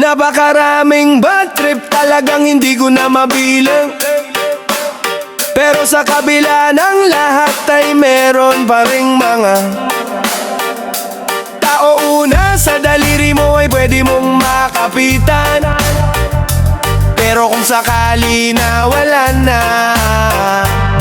Napakaraming bad trip, talagang hindi ko na mabilang. Pero sa kabila ng lahat ay meron pa ring mga tao una sa daliri mo ay pwede mong makapitan. Pero kung sakali na wala na,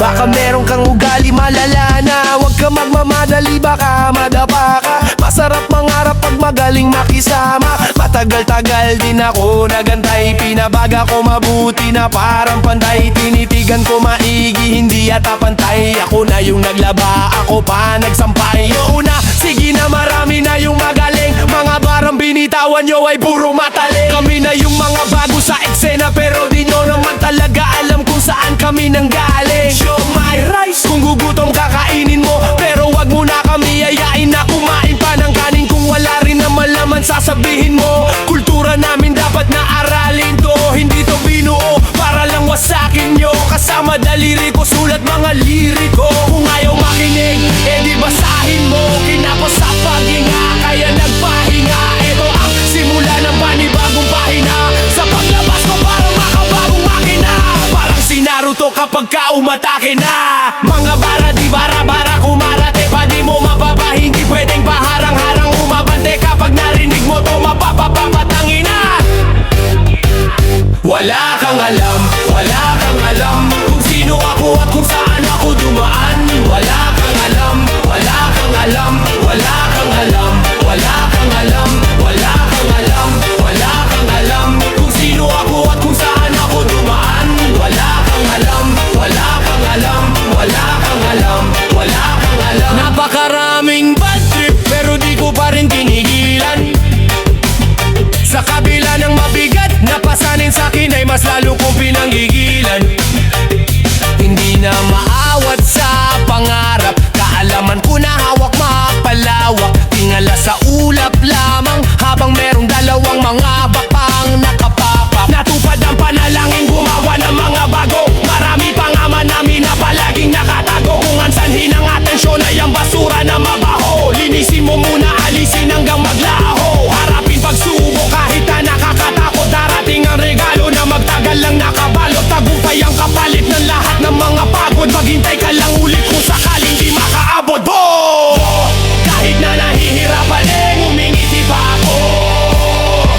baka meron kang ugali malala na. Huwag ka magmamadali, baka madapa ka. Masarap mangarap pag magaling makisama. Matagal-tagal din ako nagantay, pinabaga ko mabuti na parang pantay. Tinitigan ko maigi, hindi yata pantay. Ako na yung naglaba, ako pa nagsampay. Oo na, sige na, marami na yung magaling. Mga barang binitawan nyo ay puro mataling. Kami na yung mga bago sa eksena, pero di nyo naman talaga alam kung saan kami nanggaling. Show my rice, kung gugutom kakainin mo, pero wag mo na kami yayain na kumain pa ng kanin. Kung wala rin na malaman sasabihin mo, kultura namin dapat na aralin to. Hindi to binuo para lang wasakin nyo. Kasama daliri ko sulat mga liriko. Kung ayaw makinig, di basahin mo. Kinapos sa paghinga, kaya nagpahinga. Ito ang simula ng panibagong pahina. Sa paglabas ko parang makabagong makina. Parang si Naruto kapag ka umatake na. Mga bara di bara-bara kumarate pa, di mo mababa, hindi pwedeng paharang-harang umabante. Kapag narinig mo to mapapapapatangin na. Wala kang alam, wala kang alam kung sino ako at kung saan ako dumaan. Wala kang alam, wala kang alam, wala kang alam, wala kang alam, wala kang alam, wala kang alam kung sino ako at kung saan ako dumaan. Wala kang alam, wala kang alam, wala kang alam, wala kang alam. Napakaraming bad trip pero di ko pa rin tinigilan. Sa kabila ng mabigat na pasanin sa'kin ay mas lalo kong pinanggigilan. Hindi na maawat sa pangarap, kaalaman ko na hawak mapalawak. Tingala sa ulap lamang habang merong dalawang mga bakang nakapapa. Natupad ang panalangin, gumawa ng mga bago. Marami pang ama namin na palaging nakatago. Kung ang sanhin ng atensyon ay ang basura na mabaho, linisin mo muna, alisin hanggang maglaho. Harapin pagsubok kahit na nakakatakot. Darating ang regalo na magtagal lang nakabalot. Tagumpay ang kapalit ng lahat ng mga pagod. Maghintay ka lang ulit kung sakaling di makaabot. Kahit na nahihirapan ngumingiti pa ako.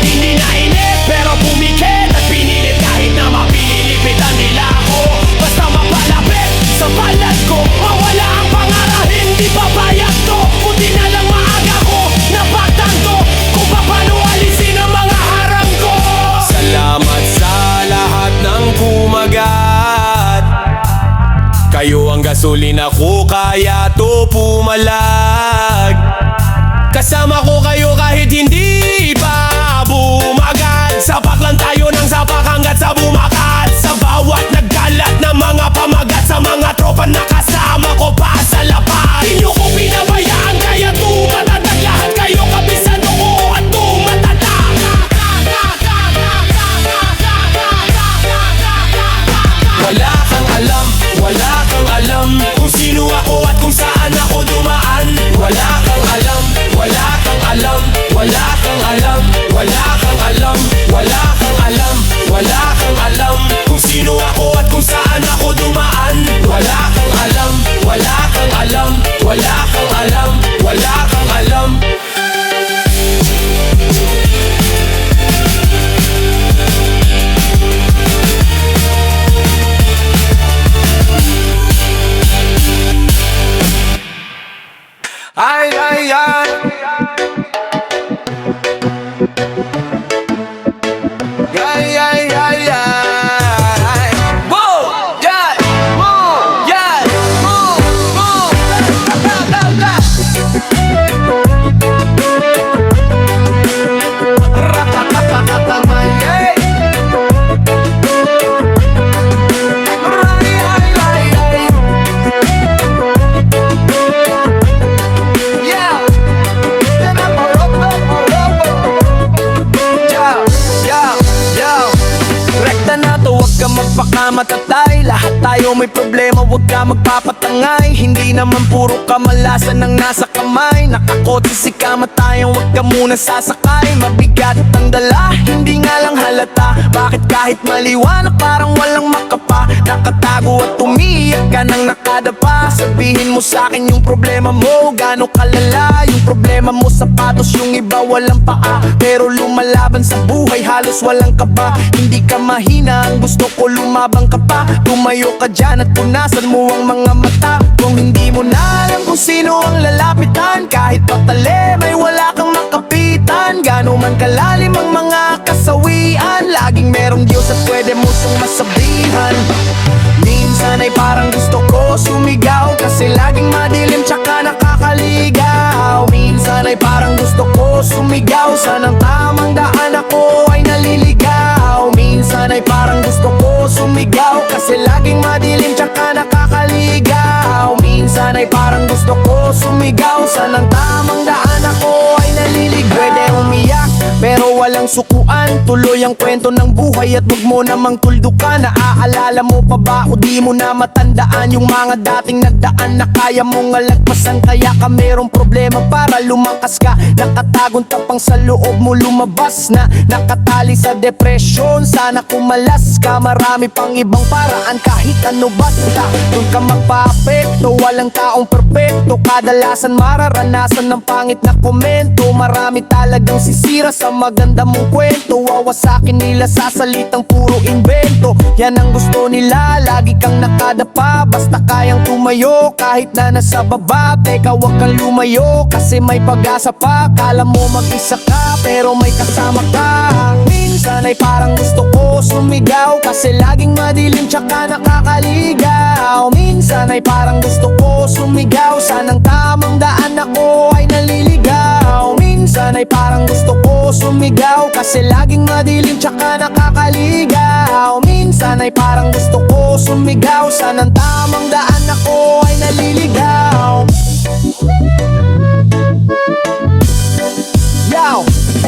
Hindi na inip pero pumikit at pinilit kahit na mapilipitan nila ako. Basta mapalapit sa palad ko, mawala ang pangarap, hindi papayag to. Buti na lang maaga ko napagtanto kung paano alisin ang mga harang ko. Salamat sa lahat ng kumagat. Kayo ang gasolina ko kaya to pumalag. Kasama ko kayo kahit hindi pa bumagat. Sapak lang tayo ng sapak hanggat sa bumakat. Sa bawat nagkalat na mga pamagat, sa mga tropa na kasama ko pa sa lapad. Di nyo ko pinabayaan kaya tumatatag. Lahat kayo kabisado ko at tumatatag. Wala kang alam, wala kang alam kung sino ako at kung saan ako dumaan. Wala kang alam, wala kang alam, wala kang alam, wala kang alam, wala kang alam, wala kang alam kung sino ako at kung saan ako dumaan. Wala kang alam, wala kang alam, wala kang alam, wala kang alam. Ay, ay, ay. Ay, ay, ay, ay. Move, yeah, move, yeah, move, move. Magpakamatatay, Lahat tayo may problema, wag ka magpapatangay. Hindi naman puro kamalasan ang nasa kamay. Nakakotse si kamatayan, wag ka muna sasakay. Mabigat ang dala, hindi nga lang halata. Bakit kahit maliwanag parang walang makapa? Nakatago at umiiyak ka nang nakadapa. Sabihin mo sa'kin yung problema mo, gaano kalala. Yung problema mo sapatos, yung iba walang paa. Pero lumalaban sa buhay, halos walang kaba. Hindi ka mahina, ang gusto ko lumabang ka pa. Tumayo ka dyan at punasan mo ang mga mata. Kung hindi mo na alam kung sino ang lalapitan, kahit patali may wala kang makapitan. Gaano man kalalim ang mga kasawian, laging merong Diyos at pwede mo siyang masabihan. Minsan ay parang gusto ko sumigaw, kasi laging madilim tsaka nakakaligaw. Minsan ay parang gusto ko sumigaw, sanang tamang daan ako ay naliligaw. Minsan ay parang gusto ko sumigaw, kasi laging madilim tsaka nakakaligaw. Minsan ay parang gusto ko sumigaw, sanang tamang daan ako ay naliligaw. Pwede umiyak pero walang sukuan, tuloy ang kwento ng buhay at wag mo namang tuldukan. Naaalala mo pa ba o di mo na matandaan yung mga dating nagdaan na kaya mong alagpasan? Kaya ka merong problema para lumakas ka, nakatagong tapang sa loob mo lumabas na. Nakatali sa depresyon, sana kumalas ka. Marami pang ibang paraan kahit ano basta. Doon ka magpa-apekto, walang taong perpekto. Kadalasan mararanasan ng pangit na komento. Marami talagang sisira sa maganda mong kwento. Wawasakin nila sa salitang puro invento. Yan ang gusto nila, lagi kang nakadapa. Basta kayang tumayo kahit na nasa baba. Teka, wag kang lumayo kasi may pag-asa pa. Kala mo mag-isa ka pero may kasama ka. Minsan ay parang gusto ko sumigaw, kasi laging madilim tsaka nakakaligaw. Minsan ay parang gusto ko sumigaw, sanang tamang daan ako ay naliligaw. Minsan ay parang gusto ko sumigaw, kasi laging madilim tsaka nakakaligaw. Minsan ay parang gusto ko sumigaw, sanang tamang daan ako ay naliligaw. Yow!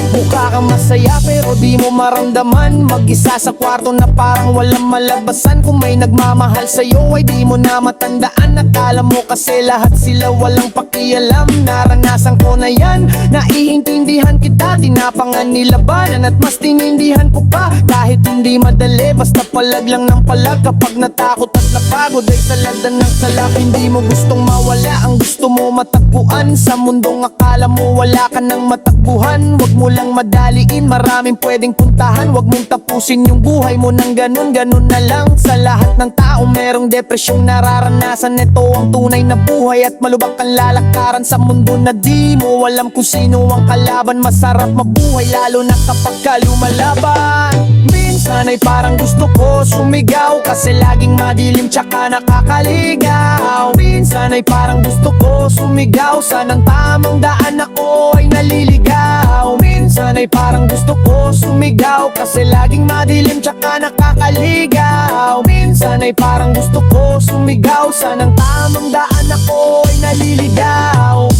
Mukha kang masaya pero di mo maramdaman. Mag-isa sa kwarto na parang walang malabasan. Kung may nagmamahal sa'yo ay di mo na matandaan. Akala mo kasi lahat sila walang pakialam. Naranasan ko na yan, naiintindihan kita. Tinapangan nilabanan at mas tinindihan ko pa. Kahit hindi madali, basta palag lang ng palag. Kapag natakot at napagod ay saladan ng salak. Hindi mo gustong mawala, ang gusto mo matagpuan. Sa mundong akala mo wala ka nang matakbuhan. Wag mo lang madaliin, maraming pwedeng puntahan. Wag mong tapusin yung buhay mo ng ganun na lang. Sa lahat ng tao merong depresyong nararanasan. Ito ang tunay na buhay at malubak ang lalakaran sa mundo na di mo alam kung sino ang kalaban. Masarap mabuhay lalo na kapag ka lumalaban. Minsan ay parang gusto ko sumigaw, kasi laging madilim tsaka nakakaligaw. Minsan ay parang gusto ko sumigaw, sanang tamang daan ako ay naliligaw. Minsan ay parang gusto ko sumigaw, kasi laging madilim tsaka nakakaligaw. Minsan ay parang gusto ko sumigaw, sanang tamang daan ako ay naliligaw.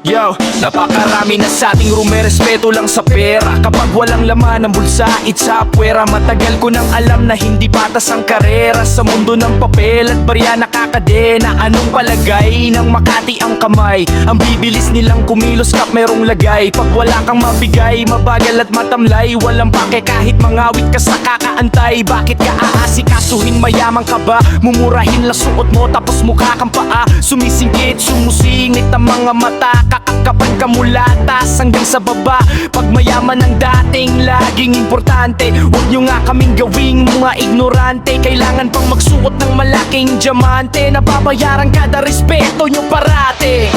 Yo, napakarami na sa ating rumerespeto lang sa pera. Kapag walang laman ng bulsa, it's apwera. Matagal ko nang alam na hindi patas ang karera. Sa mundo ng papel at barya nakakadena. Anong palagay ng Makati ang kamay? Ang bibilis nilang kumilos kap merong lagay. Pag wala kang mabigay, mabagal at matamlay. Walang pake kahit mangawit ka sa kakaantay. Bakit ka aasikasuhin, mayaman ka ba? Mumurahin lang suot mo tapos mukha kang paa. Sumisingkit, sumusingit ang mga mata. Kakakapan ka mula taas hanggang sa baba. Pag mayaman ang dating laging importante. Huwag nyo nga kaming gawing mga ignorante. Kailangan pang magsuot ng malaking diamante. Nababayaran kada respeto nyo parate.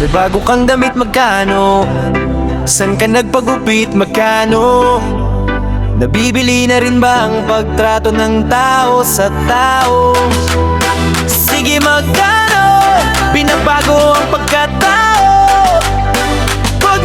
May bago kang damit, magkano? San ka nagpagupit, magkano? Nabibili na rin ba ang pagtrato ng tao sa tao? Sige, magkano? Pinabago ang pagkatao. Pag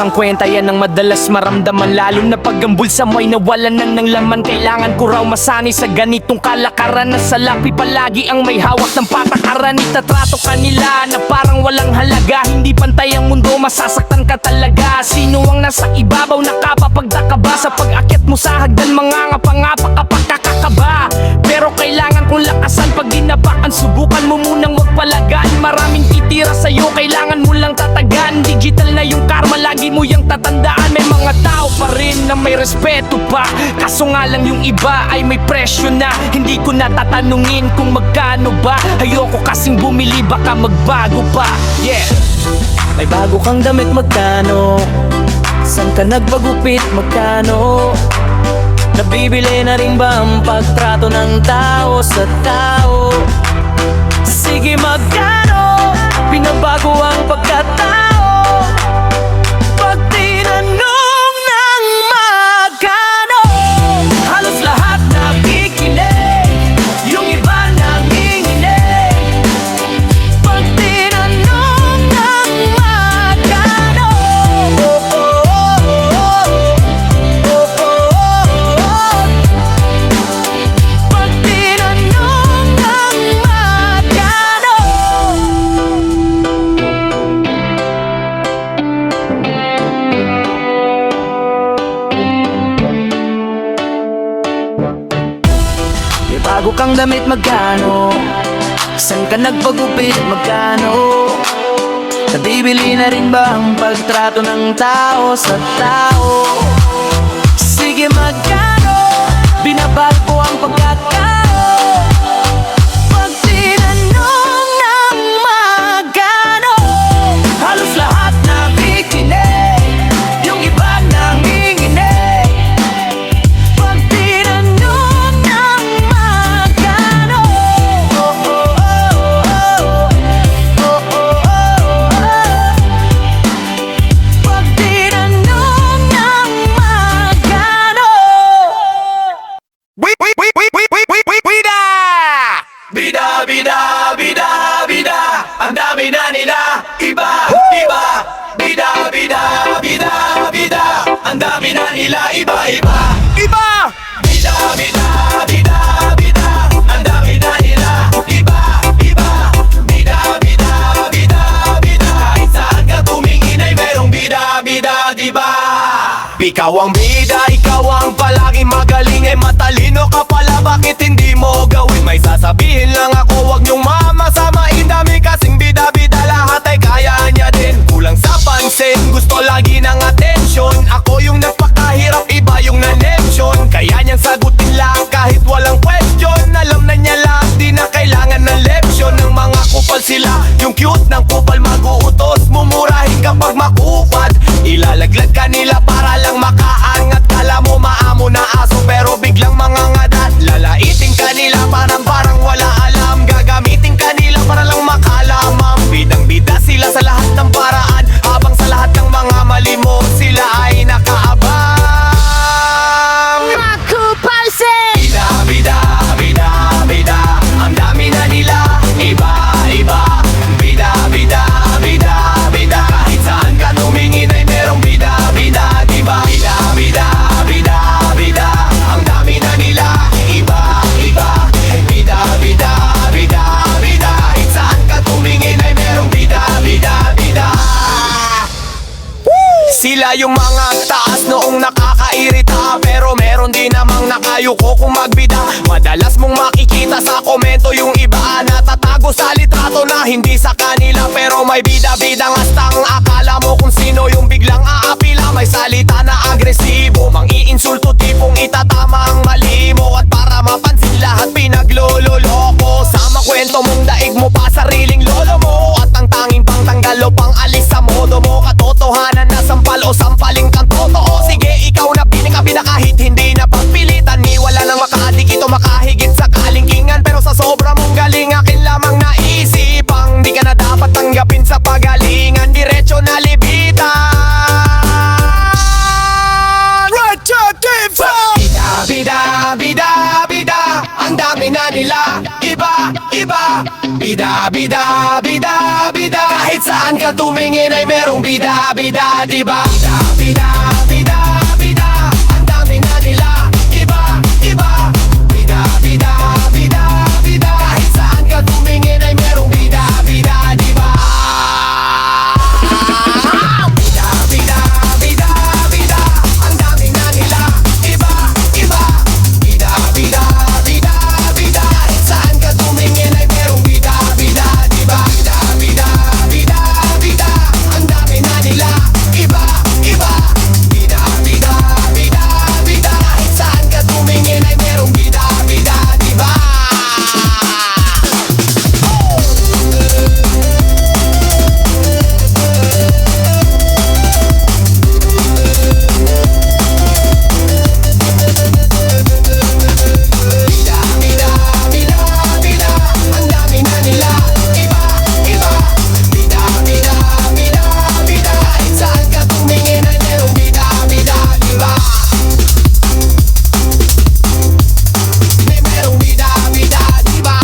ang kwenta, yan ang madalas maramdaman. Lalo na pag ang bulsa mo'y nawalan na ng laman. Kailangan ko raw masanay sa ganitong kalakaran, na salapi palagi ang may hawak ng patakaran. Itatrato kanila na parang walang halaga, hindi pantay ang mundo, masasaktan ka talaga. Sino ang nasa ibabaw, nakapapagdaka ba? Sa pag-akyat mo sa hagdan, mga ngapa-ngapa kapag kakakaba. Pero kailangan kong lakasan pag dinapakan, subukan mo munang wag palagaan. Maraming titira sa'yo, kailangan mo lang tatagan. Digital na yung karma, lagi mo yung tatandaan. May mga tao pa rin na may respeto pa, kaso nga lang yung iba ay may presyo na. Hindi ko na tatanungin kung magkano ba, ayoko kasing bumili, baka magbago pa. Yeah. May bago kang damit, magkano? San ka nagpagupit, magkano? Nabibili na rin ba ang pagtrato ng tao sa tao? Sige, magkano? Pinabago ang pagkatao. Pag tinanong ng magkano, halos lahat nakikinig, yung iba nanginginig. Pag tinanong ng magkano, pag tinanong ng magkano. May bago kang damit, magkano? San ka nagpagupit, magkano? Nabibili na rin ba ang pagtrato ng tao sa tao? Sige, magkano? Binabago ang pagkatao. Pag tinanong ng magkano, halos lahat nakikinig, yung iba nanginginig. Pag tinanong ng magkano, pag tinanong ng magkano. Bida! Bida, bida, bida, bida. Ang dami na nila, iba, iba. Bida, bida, bida, bida. Ang dami na nila, iba, iba. Iba! Bida, bida, bida, bida. Ang dami na nila, iba, iba. Bida, bida, bida, bida. Kahit saan ka tumingin ay merong bida, bida, diba? Ikaw ang bida, ikaw ang palaging magaling. Eh matalino ka pala, bakit hindi mo gawin? May sasabihin lang ako, wag niyong mamasamain. Dami kasing bida-bida, lahat ay kaya niya din. Kulang sa pansin, gusto lagi ng atensyon. Ako yung nagpakahirap, iba yung na-mention. Kaya niyang sagutin lang kahit walang question. Alam na niya lang, di na kailangan ng leksyon. Ng mga kupal sila, yung cute ng kupal mag-uutos. Mumurahin kapag makupad, ilalaglag ka nila para lang makaangat. Kala mo maamo na aso pero biglang mangangadat. Lalaitin ka nila parang wala alam. Gagamitin ka nila para lang makalamang. Bidang-bida sila sa lahat ng paraan, habang sa lahat ng mga mali mo sila ay nakaabang. Bida, bida, bida, bida. Ang dami na nila, iba, iba. Bida, bida, bida, bida. Kahit saan ka tumingin ay merong bida, bida, diba? Bida, bida, bida, bida. Ang dami na nila, iba, iba. Bida, bida, bida, bida. Kahit saan ka tumingin ay merong bida, bida, bida. Sila yung mga taas noong nakakairita, pero meron din namang nakayuko kung magbida. Madalas mong makikita sa komento yung iba natatago sa litrato na hindi sa kanila. Pero may bida-bidang astang akala mo kung sino yung biglang aapila. May salita na agresibo, mang-iinsulto tipong itatama ang mali mo. At para mapansin lahat pinaglololoko, sama kwento mong daig mo pa sariling lolo mo. At ang tanging pangtanggal o pang alis sa modo mo, katotohanan na sampal o sampaling kang totoo. Sige, ikaw na pinakabida kahit hindi na pagpilitan. Ni wala nang makaadik ito makahigit sa kalingkingan. Pero sa sobra mong galing akin lamang naisipang di ka na dapat tanggapin sa pagalingan. Diretso na libitan. Right to bida, bida, bida, bida. Ang dami na nila, iba, iba. Bida, bida, bida, bida. Kahit saan ka tumingin ay merong bida, bida, diba? Bida, bida, bida, bida. Ang dami na nila, iba, iba. Bida, bida, bida, bida. Kahit saan ka tumingin ay merong bida, bida, diba? Bida, bida, bida, bida. Ang dami na nila, iba, iba. Bida, bida, bida, bida. Kahit saan ka tumingin ay merong bida, bida, diba? Bida, bida, bida, bida. Ang dami na nila, iba, iba. Bida, bida, bida, bida. Kahit saan ka tumingin ay merong bida, bida, diba? Bida, bida, bida, bida. Ang dami na nila, iba, iba. Bida, bida, bida, bida. Kahit saan ka tumingin ay merong bida, bida, diba? May merong bida, bida, diba?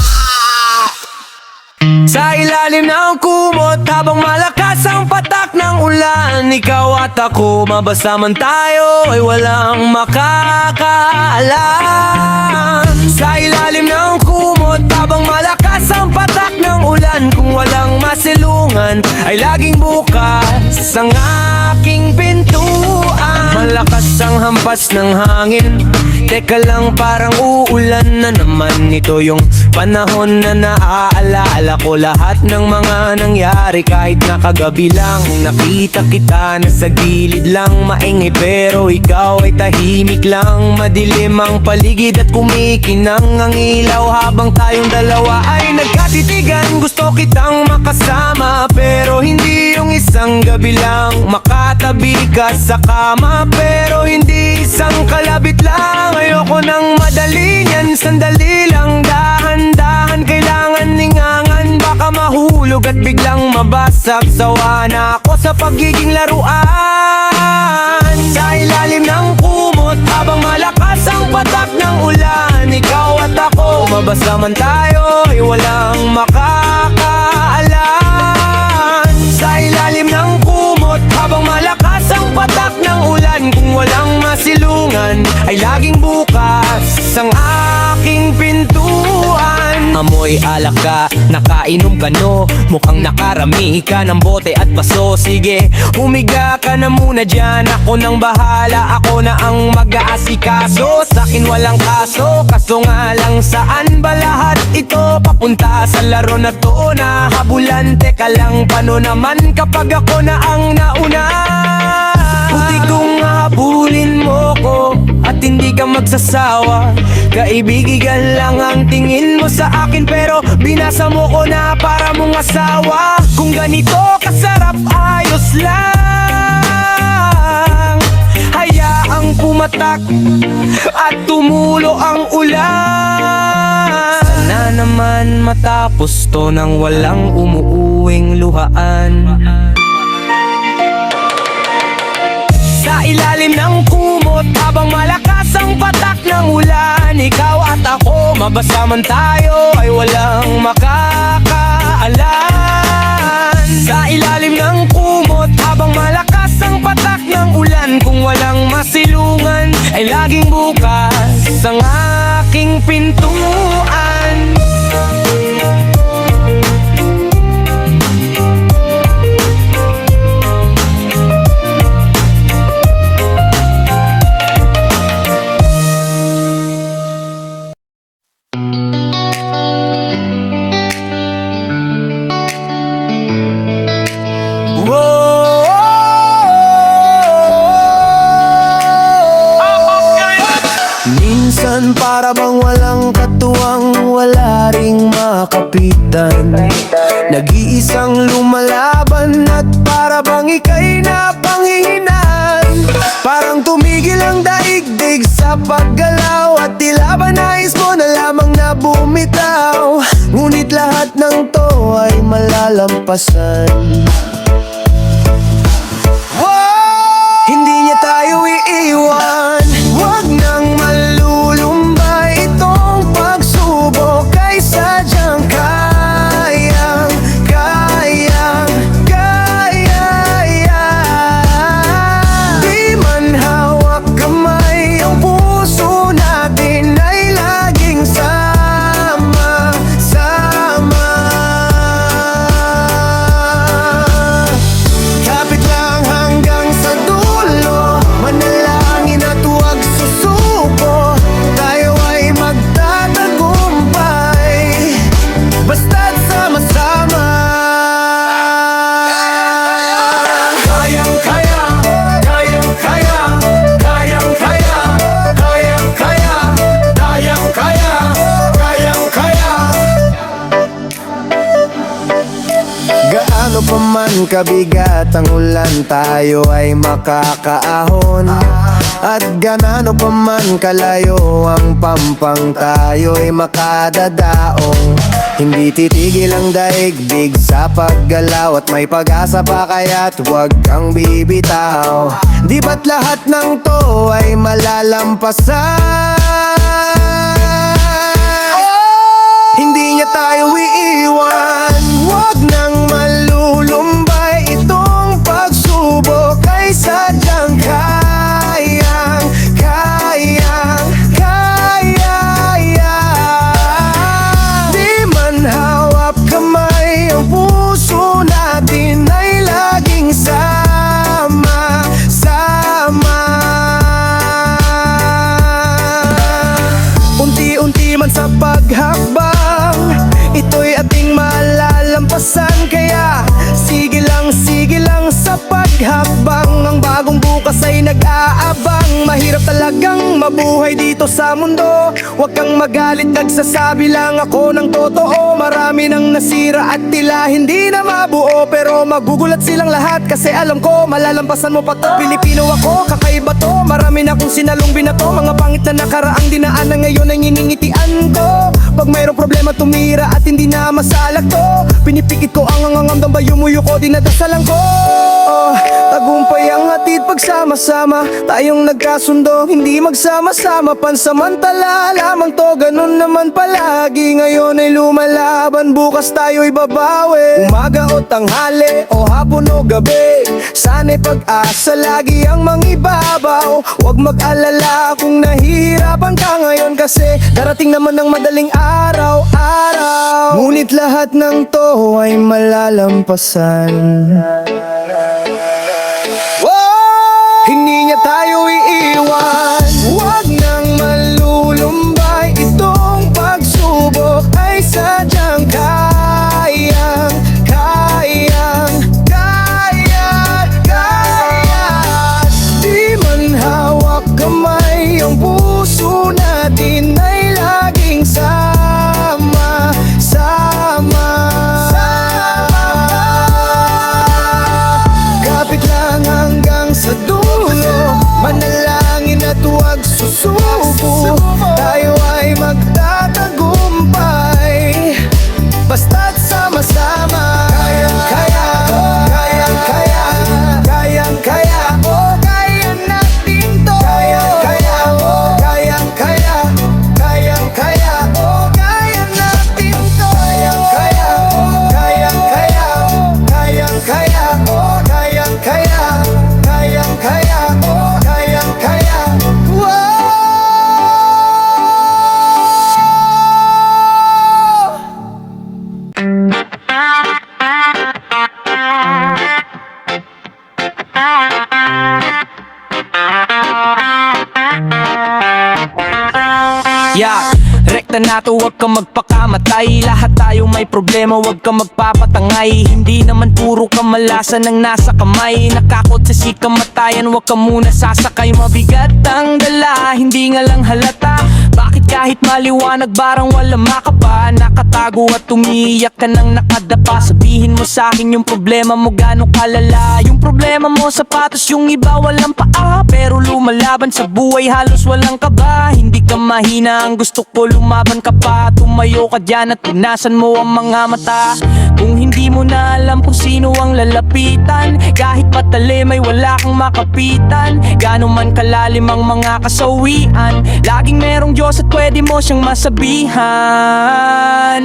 Sa ilalim ng kumot habang malakas ang patak ng ulan, ikaw at ako, mabasa man tayo ay walang makakaalam. Sa ilalim ng kumot habang malakas ang patak ng ulan, kung walang masilungan ay laging bukas ang aking pintuan. Malakas ang hampas ng hangin, teka lang parang uulan na naman. Ito yung panahon na naaalala ko lahat ng mga nangyari. Kahit na kagabi lang nakita kita na sa gilid lang maingay, pero ikaw ay tahimik lang. Madilim ang paligid at kumikinang ang ilaw habang tayong dalawa ay nagkatitigan. Gusto kitang makasama pero hindi yung isang gabi lang. Makatabi ka sa kama pero hindi isang kalabit lang. Ayoko nang madali niyan, sandali lang, dahan-dahan, kailangan ningangan. Baka mahulog at biglang mabasag. Sawa na ako sa pagiging laruan. Sa ilalim ng kumot habang malakas ang patak ng ulan, ikaw at ako, mabasa man tayo ay walang makakaalam. Sa ilalim ng kumot habang malakas ang patak ng ulan, kung walang masilungan ay laging bukas ang aking pintuan. Amoy alak ka, nakainom ka no, mukhang nakarami ka ng bote at baso. Sige, humiga ka na muna dyan, ako nang bahala, ako na ang mag-aasikaso. Sa'kin walang kaso, kaso nga lang saan ba lahat ito papunta sa laro na to? Nahabulan, teka lang, paano naman kapag ako na ang nauna? Buti kung habulin mo ko at hindi ka magsasawa. Kaibigan lang ang tingin mo sa akin, pero binasa mo ko na para mong asawa. Kung ganito kasarap, ayos lang. Hayaang pumatak at tumulo ang ulan. Sana naman matapos to nang walang umuuwing luhaan. Sa ilalim ng kumot habang malakas ang patak ng ulan, ikaw at ako, mabasa man tayo ay walang makakaalam. Sa ilalim ng kumot habang malakas ang patak ng ulan, kung walang masilungan ay laging bukas ang aking pintuan. Minsan para bang walang katuwang, wala ring makapitan. Nag-iisang lumalaban at para bang ika'y napanghihinan. Parang tumigil ang daigdig sa paggalaw at tila ba nais mo na lamang na bumitaw. Ngunit lahat ng to ay malalampasan. Hindi niya tayo iiwan. Huwag nang malulumbay itong pagsubok ay sadyang kayang Di man kabigat ang ulan, tayo ay makakaahon. At ganano pa man kalayo ang pampang, tayo ay makadadaong. Hindi titigil ang daigdig sa paggalaw, at may pag-asa pa kaya't huwag kang bibitaw. Di ba't lahat ng to ay malalampasan? Hindi niya tayo iiwan. Huwag nang malulumbay itong pagsubok ay sadyang kayang Di man hawak kamay, ang puso natin ay laging sama. Unti-unti man sa paghakbang, ito'y ating malalampasan. Kaya sige lang sa paghakbang. Ang bagong bukas ay nag-aabang. Mahirap talagang mabuhay dito sa mundo. Huwag kang magalit, nagsasabi lang ako ng totoo. Marami nang nasira at tila hindi na mabuo, pero magugulat silang lahat kasi alam ko malalampasan mo pa to. Pilipino ako, kakaiba to. Marami na akong sinalong binato. Mga pangit na nakaraang dinaan na ngayon ay nginingitian ko. Pag mayroong problema tumira at hindi na masalak to, pinipikit ko ang angangamdang ba yumuyo ko, dinadasalan ko. Tagumpay ang hatid pagsama-sama, tayong nagkasundo, hindi magsama-sama. Pansamantala lamang to, ganun naman palagi. Ngayon ay lumalaban, bukas tayo'y babawi. Umaga o tanghali o hapon o gabi, sana'y pag-asa lagi ang mangibabaw. Huwag mag-alala kung nahihirapan ka ngayon, kasi darating naman ang madaling araw-araw. Ngunit lahat ng to ay malalampasan. Hindi niya tayo iiwan. Huwag nang malulumbay itong pagsubok ay sadyang kayang Di man hawak kamay, ang puso natin ay laging sama. Kapit lang hanggang sa dulo, manalangin at huwag susuko. Tayo ay magtatagumpay, basta't sama-sama. Kaya natin to. Kaya natin Rekta na to, huwag kang magpakamatay. Lahat tayo may problema, huwag kang magpapatangay. Hindi naman puro kamalasan ang nasa kamay. Nakakot sa sikamatayan, huwag ka muna sasakay. Mabigat ang dala, hindi nga lang halata. Bakit kahit maliwanag barang wala makapa? Nakatago at umiiyak ka nang nakadapa. Sabihin mo sa'kin yung problema mo gano'ng kalala. Yung problema mo sapatos, yung iba walang paa. Pero lumalaban sa buhay halos walang kaba. Hindi ka mahina, ang gusto ko lumaban ka pa. Tumayo ka dyan at punasan mo ang mga mata. Kung hindi mo na alam kung sino ang lalapitan, kahit patalim ay wala kang makapitan. Gano'n man kalalim ang mga kasawian, laging merong Diyos at pwede mo siyang masabihan.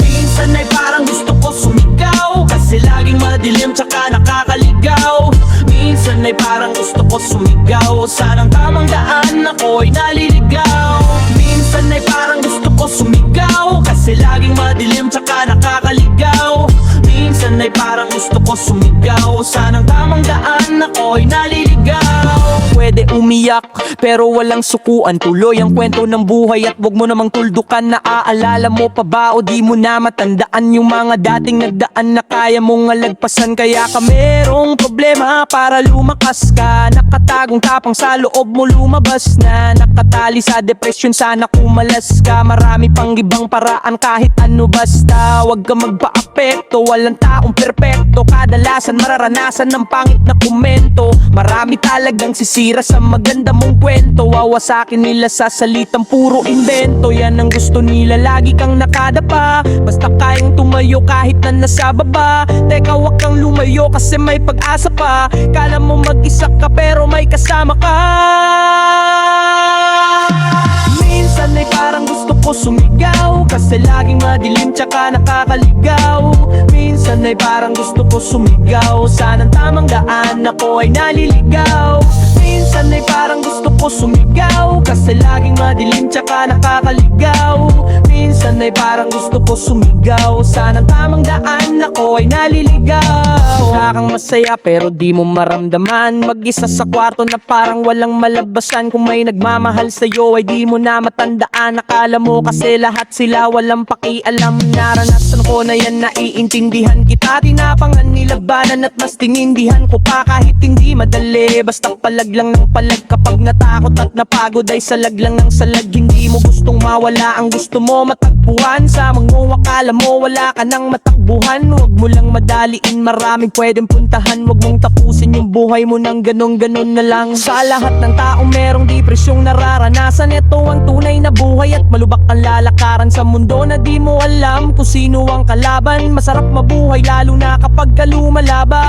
Minsan ay parang gusto ko sumigaw, kasi laging madilim tsaka nakakaligaw. Minsan ay parang gusto ko sumigaw, sanang tamang daan ako'y naliligaw. Minsan ay parang gusto ko sumigaw, kasi laging madilim tsaka nakakaligaw. Minsan ay parang gusto ko sumigaw, sanang tamang daan ako'y naliligaw. Pwede umiyak pero walang sukuan, tuloy ang kwento ng buhay at wag mo namang tuldukan. Naaalala mo pa ba o di mo na matandaan yung mga dating nagdaan na kaya mong alagpasan? Kaya ka merong problema para lumakas ka, nakatagong tapang sa loob mo lumabas na. Nakatali sa depresyon, sana kumalas ka. Marami pang ibang paraan kahit ano, basta wag ka magpa-apekto, walang taong perpekto, kadalasan mararanasan ng pangit na komento. Marami talagang sisira sa maganda mong kwento, wawasakin nila sa salitang puro invento. Yan ang gusto nila, lagi kang nakadapa, basta kayang tumayo kahit na nasa baba. Teka, wag kang lumayo kasi may pag-asa pa. Kala mo mag-isa ka pero may kasama ka. Minsan ay parang gusto ko sumigaw, kasi laging madilim tsaka nakakaligaw. Minsan ay parang gusto ko sumigaw, sanang tamang daan ako ay naliligaw. Minsan ay parang gusto ko sumigaw, kasi laging madilim tsaka nakakaligaw. Minsan ay parang gusto ko sumigaw, sanang tamang daan ako ay naliligaw. Mukha kang masaya pero di mo maramdaman, mag-isa sa kwarto na parang walang malabasan. Kung may nagmamahal sa'yo ay di mo na matandaan. Akala mo kasi lahat sila walang pakialam. Naranasan ko na yan, naiintindihan kita. Tinapangan nilabanan at mas tinindihan ko pa kahit hindi madali. Basta palag lang ng palag, kapag natakot at napagod ay salag lang ng salag. Hindi mo gustong mawala, ang gusto mo matagpuan. Sa mga akala mo wala ka nang matakbuhan. Huwag mo lang madaliin, maraming pwedeng puntahan. Huwag mong tapusin yung buhay mo ng ganon-ganon na lang. Sa lahat ng taong merong depresyong nararanasan, ito ang tunay na buhay at malubak ang lalakaran sa mundo na di mo alam kung sino ang kalaban. Masarap mabuhay lalo na kapag ka lumalaban.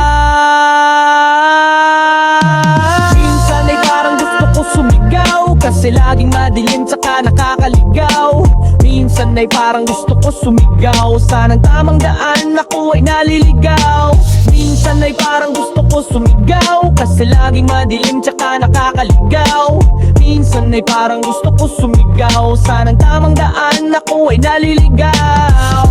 Minsan ay parang gusto ko sumigaw, kasi laging madilim tsaka nakakaligaw. Minsan ay parang gusto ko sumigaw, sanang tamang daan ako ay naliligaw. Minsan ay parang gusto ko sumigaw, kasi laging madilim tsaka nakakaligaw. Minsan ay parang gusto ko sumigaw, sanang tamang daan ako ay naliligaw.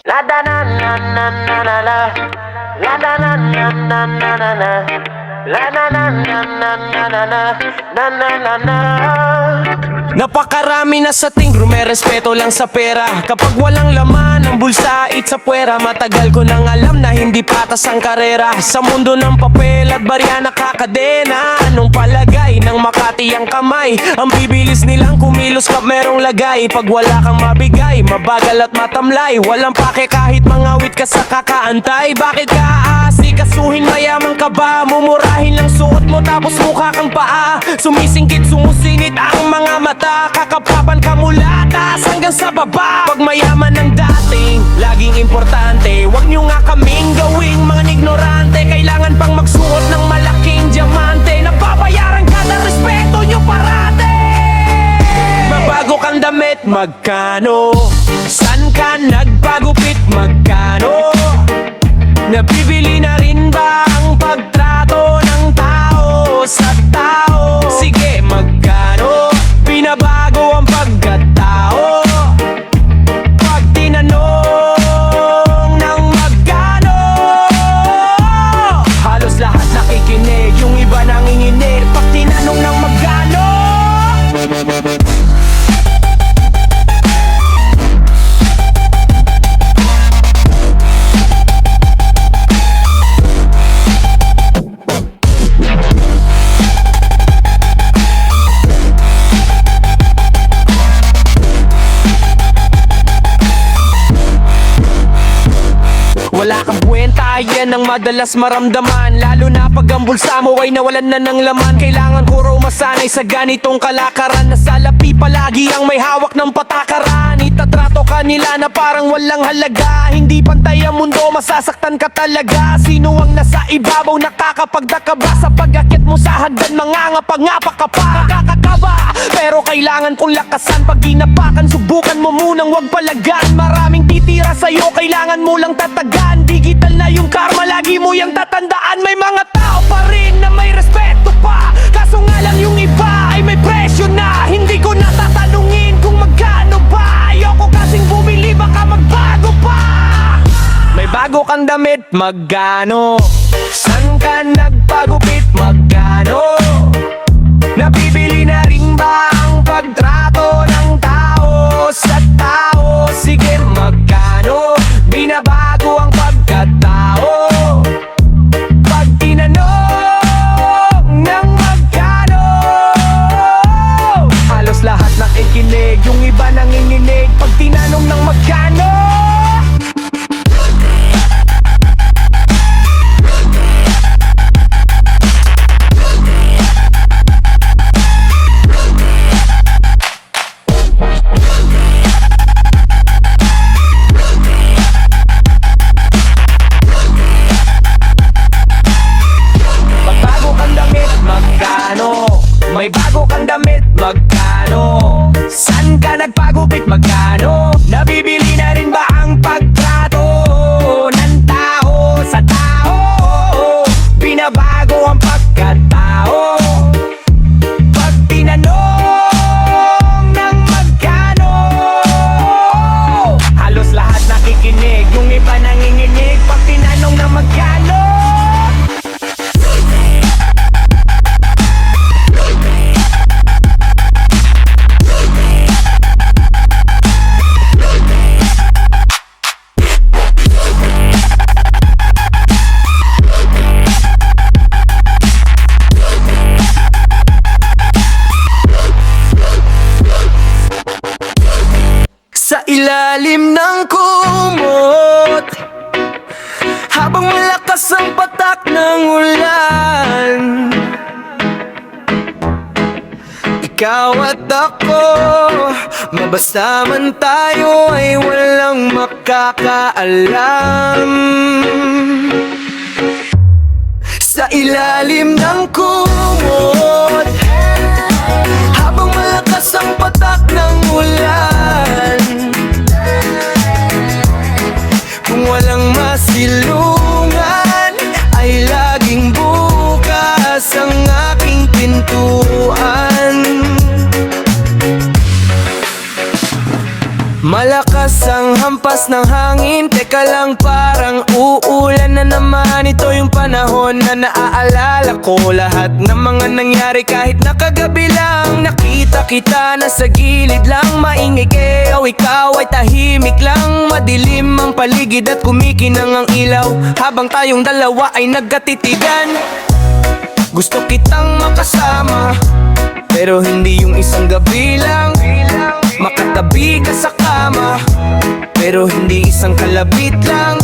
La da na na na na na la. La da na na na na na na. La na na na na na na na. Na na na na. Napakarami na sa tingro, may respeto lang sa pera. Kapag walang laman ang bulsa, it's a pwera. Matagal ko nang alam na hindi patas ang karera. Sa mundo ng papel at barya nakakadena. Anong palagay ng Makati ang kamay? Ang bibilis nilang kumilos kap merong lagay. Pag wala kang mabigay, mabagal at matamlay. Walang pake kahit mangawit ka sa kakaantay. Bakit ka aasikasuhin, mayaman ka ba? Mumurahin lang suot mo tapos mukha kang paa. Sumisingkit, sumusinit ang mga mata. Kakapapan ka mula taas hanggang sa baba. Pag mayaman ang dating, laging importante. Huwag nyo nga kaming gawing mga ignorante. Kailangan pang magsuot ng malaking diamante. Nababayaran ka ng respeto nyo parate. Mabago kang damit, magkano? San ka nagpagupit, magkano? Nabibili na rin ba ang pagtrato ng tao sa tao? Sige, magkano? Binabago ang pagkatao pag tinanong ng magkano. Halos lahat nakikinig, yung iba nanginginig pag tinanong ng magkano. Wala kang buwenta, yan ang madalas maramdaman. Lalo na pag ang bulsa mo ay nawalan na ng laman. Kailangan ko raw masanay sa ganitong kalakaran, na sa lapi palagi ang may hawak ng patakaran. Itatrato ka nila na parang walang halaga. Hindi pantay ang mundo, masasaktan ka talaga. Sino ang nasa ibabaw, nakakapagdaka ba? Sa pag-akit mo sa hagdan, mangangapa-ngapa ka pa. Nakakakaba, pero kailangan kong lakasan. Pag ginapakan, subukan mo munang wag palagan. Maraming titira sa'yo, kailangan mo lang tatagan. Digital na yung karma, lagi mo yung tatandaan. May mga tao pa rin na may respeto pa, kaso nga lang yung iba ay may presyo na. Hindi ko natatanungin kung magkano ba. Ayoko kasing bumili, baka magbago pa. May bago kang damit, magkano? San ka nagpagupit, magkano? Nabibili na rin ba ang pagtrato ng tao sa tao? Sige, magkano binabago ang pagkatao? Pag tinanong ng magkano, halos lahat nakikinig, yung iba nanginginig pag tinanong ng magkano. May bago kang damit, magkano? San ka nagpagupit, magkano? Nabibili na rin ba ang pagtrato ng tao sa tao? Binabago ang pagkatao pag tinanong ng magkano. Halos lahat nakikinig, yung iba nanginginig pag tinanong ng magkano. Sa ilalim ng kumot, habang malakas ang patak ng ulan, ikaw at ako, mabasa man tayo ay walang makakaalam. Sa ilalim ng kumot, habang malakas ang patak ng ulan, kung walang masilungan ay laging bukas ang aking pintuan. Malakas ang hampas ng hangin, teka lang parang uulan na naman. Ito yung panahon na naaalala ko lahat ng mga nangyari kahit nakagabi lang. Nakita kita na sa gilid lang, maingay o ikaw ay tahimik lang. Madilim ang paligid at kumikinang ang ilaw habang tayong dalawa ay nagkatitigan. Gusto kitang makasama, pero hindi yung isang gabi lang. Makatabi ka sa kama, pero hindi isang kalabit lang.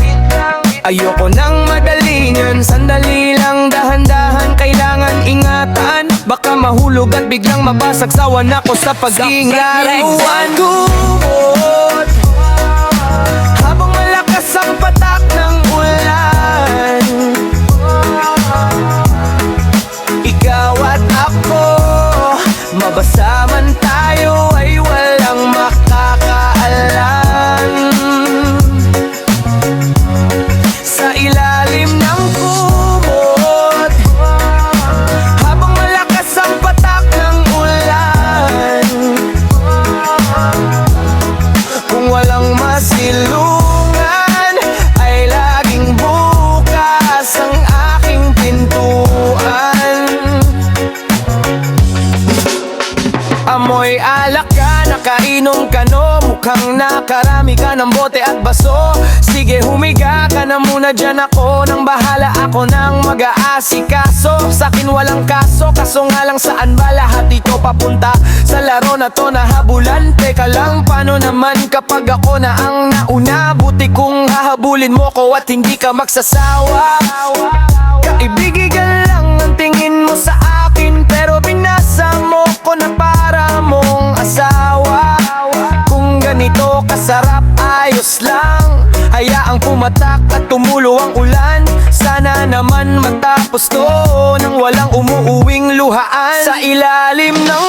Ayoko nang madalingan, sandali lang, dahan-dahan, kailangan ingatan. Baka mahulog at biglang mabasag, sawa na ko sa pagiging laruan. Kumot, habang malakas ang patak ng ulan, ikaw at ako, mabasa man tayo ay walang makakaalam. Sa ilalim ng kumot, habang malakas ang patak ng ulan, kung walang masilungan ay laging bukas ang aking pintuan. Amoy alak ka, nakainom ka no, mukhang nakarami ka ng bote at baso. Sige humiga ka na muna dyan, ako nang bahala, ako nang mag-aasikaso. Sa'kin walang kaso, kaso nga lang saan ba lahat dito papunta? Sa laro na to nahabulan, teka lang paano naman kapag ako na ang nauna? Buti kung hahabulin mo ko at hindi ka magsasawa. Kaibigan lang ang tingin mo sa akin, pero binasa mo ko na para mong asawa. Kung ganito kasarap, ayos lang, hayaang pumatak at tumulo ang ulan. Sana naman matapos to nang walang umuuwing luhaan. Sa ilalim ng